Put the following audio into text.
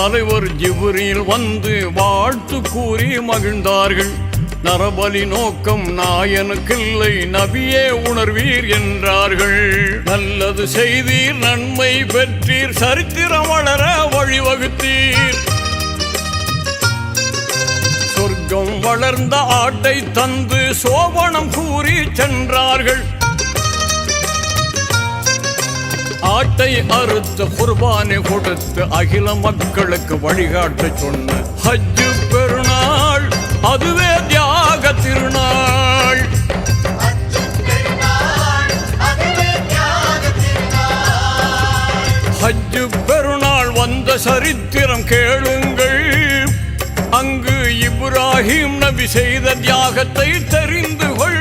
தலைவர் ஜிப்ரீல் வந்து வாழ்த்து கூறி மகிழ்ந்தார்கள். நரபலி நோக்கம் நாயனுக்கில்லை, நபியே உணர்வீர் என்றார்கள். நல்லது செய்தீர், நன்மை பெற்றீர், சரித்திரம் வளர வழிவகுத்தீர். சொர்க்கம் வளர்ந்த ஆட்டை தந்து சோபனம் கூறி சென்றார்கள். ஆட்டை அறுத்த குர்பானை கொடுத்து அகில மக்களுக்கு வழிகாட்ட சொன்ன ஹஜ் பெருநாள், அதுவே தியாக திருநாள். ஹஜ் பெருநாள் வந்த சரித்திரம் கேளுங்கள். அங்கு இப்ராஹிம் நபி செய்த தியாகத்தை தெரிந்து கொள்.